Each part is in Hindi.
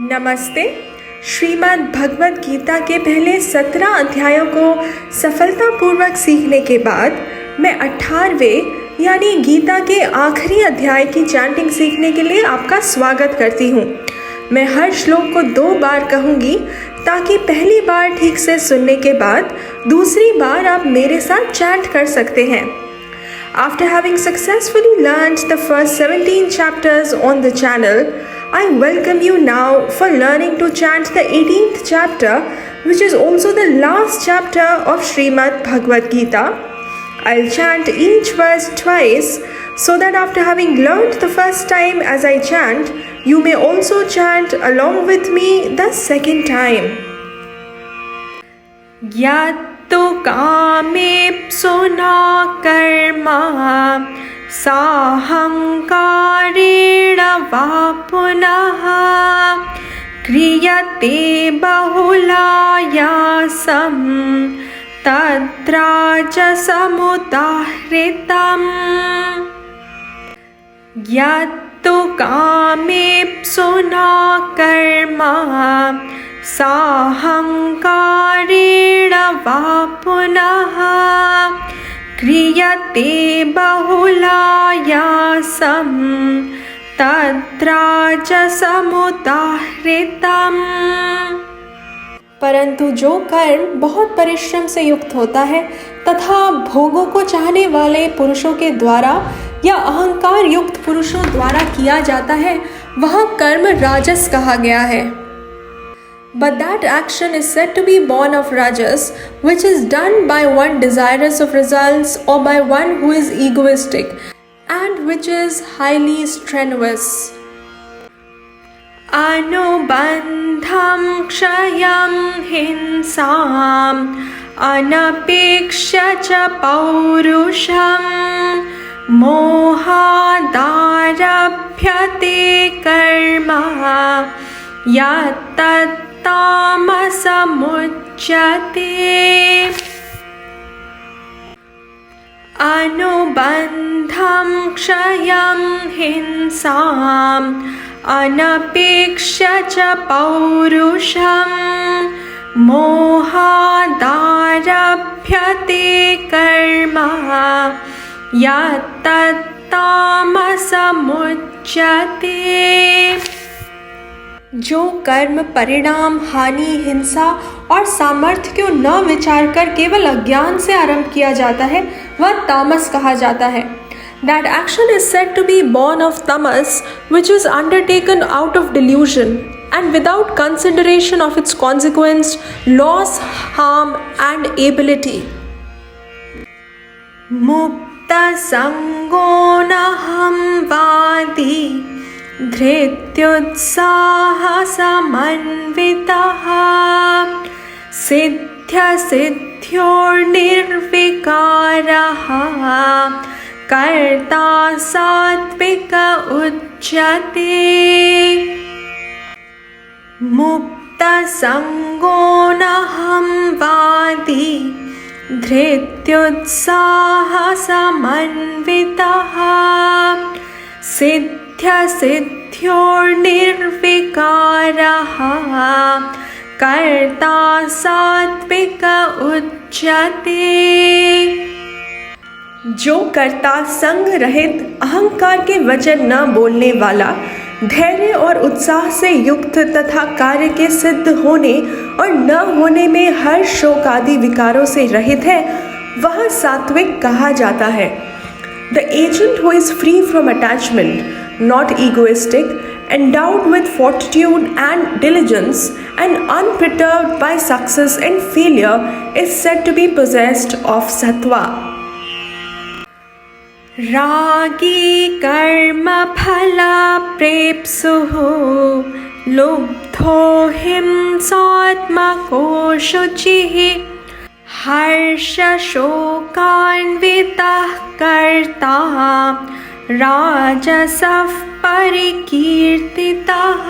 नमस्ते। श्रीमद् भगवद गीता के पहले 17 अध्यायों को सफलतापूर्वक सीखने के बाद मैं 18वें यानी गीता के आखिरी अध्याय की चैंटिंग सीखने के लिए आपका स्वागत करती हूँ। मैं हर श्लोक को 2 बार कहूँगी ताकि पहली बार ठीक से सुनने के बाद दूसरी बार आप मेरे साथ चैंट कर सकते हैं। After having successfully learned the first 17 chapters on the channel, I welcome you now for learning to chant the 18th chapter, which is also the last chapter of Srimad Bhagavad Gita. I'll chant each verse twice so that after having learned the first time as I chant, you may also chant along with me the second time. Yattu kamepsu na karma साहंकारेण वा पुनः क्रियते बहुलायासं तद्राजसमुदाहृतम्। यत्तु कामेप्सु न कर्म साहंकारेण वा पुनः क्रियते बहुलायासं तद्राजसमुदाहृतम्। परंतु जो कर्म बहुत परिश्रम से युक्त होता है तथा भोगों को चाहने वाले पुरुषों के द्वारा या अहंकार युक्त पुरुषों द्वारा किया जाता है वह कर्म राजस कहा गया है। But that action is said to be born of rajas, which is done by one desirous of results or by one who is egoistic, and which is highly strenuous. Anubandham kshayam hinsam anapekshya cha paurusham mohadarabhyate karma yatat तामसमुच्यते। अनुबन्धं क्षयं हिंसाम् अनपेक्ष्य च पौरुषं मोहादारभ्यते कर्म यत्तत्तामसमुच्यते। जो कर्म परिणाम, हानि, हिंसा और सामर्थ्य को न विचार कर केवल अज्ञान से आरंभ किया जाता है वह तामस कहा जाता है। That action is said to be born of tamas, which is undertaken out of delusion and without consideration of its consequence, loss, harm and ability. Mukta sango naham vadi धृत्युत्साहसमन्वितः सिद्ध्यसिद्ध्योर्निर्विकारः कर्ता सात्विक उच्यते। मुक्तसंगो नहं वादी धृत्युत्साहसमन्वितः सिद्ध्योर्निर्विकारः कर्ता सात्विक उच्यते। जो कर्ता संग रहित अहंकार के वचन न बोलने वाला, धैर्य और उत्साह से युक्त तथा कार्य के सिद्ध होने और न होने में हर शोक आदि विकारों से रहित है वह सात्विक कहा जाता है। The agent who is free from attachment, not egoistic, endowed with fortitude and diligence, and unperturbed by success and failure, is said to be possessed of sattva. Ragi karma phala prepsuhu lubdho himsatmako shuchihi हर्ष शोकान्वितः कर्ता राजसः परिकीर्तितः।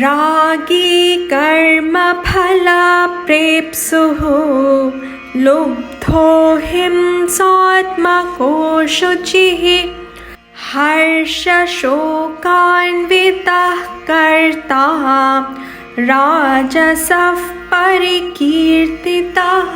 रागी कर्म फल प्रेप्सुः लुब्धो हिंसात्मको शुचिः हर्ष शोकान्वितः कर्ता राजसः परिकीर्तितः।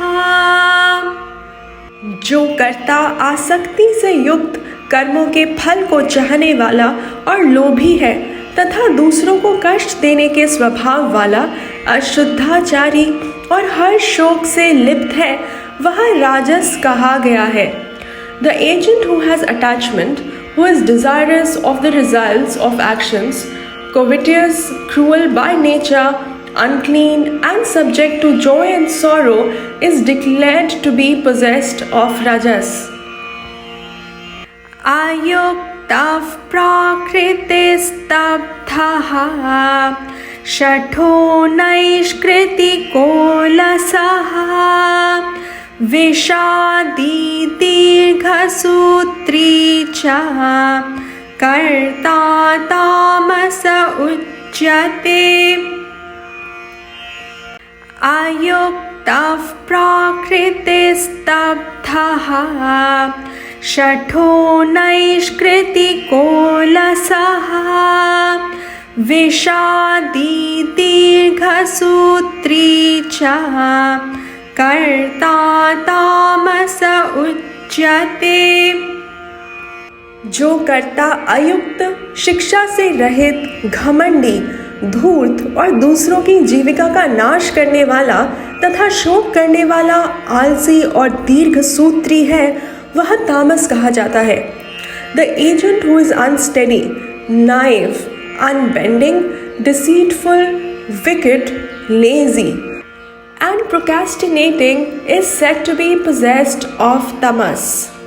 जो कर्ता आसक्ति से युक्त कर्मों के फल को चाहने वाला और लोभी है तथा दूसरों को कष्ट देने के स्वभाव वाला, अशुद्धाचारी और हर शोक से लिप्त है, वह राजस कहा गया है। The agent who has attachment, who is desirous of the results of actions, covetous, cruel by nature, unclean and subject to joy and sorrow, is declared to be possessed of rajas. Ayuktah prakritiस्तब्धः शठो नैष्कृतिको लसः विषादी दीर्घसूत्री च कर्ता तामस उच्यते। अयुक्तः प्रकृतिस्तब्धः शठो नैष्कृतिको लसः विषादी दीर्घसूत्री च कर्ता तामस उच्यते। जो कर्ता अयुक्त, शिक्षा से रहित, घमंडी, धूर्त और दूसरों की जीविका का नाश करने वाला तथा शोक करने वाला, आलसी और दीर्घ सूत्री है, वह तामस कहा जाता है। The agent who is unsteady, naive, unbending, deceitful, wicked, lazy and procrastinating is said to be possessed of tamas.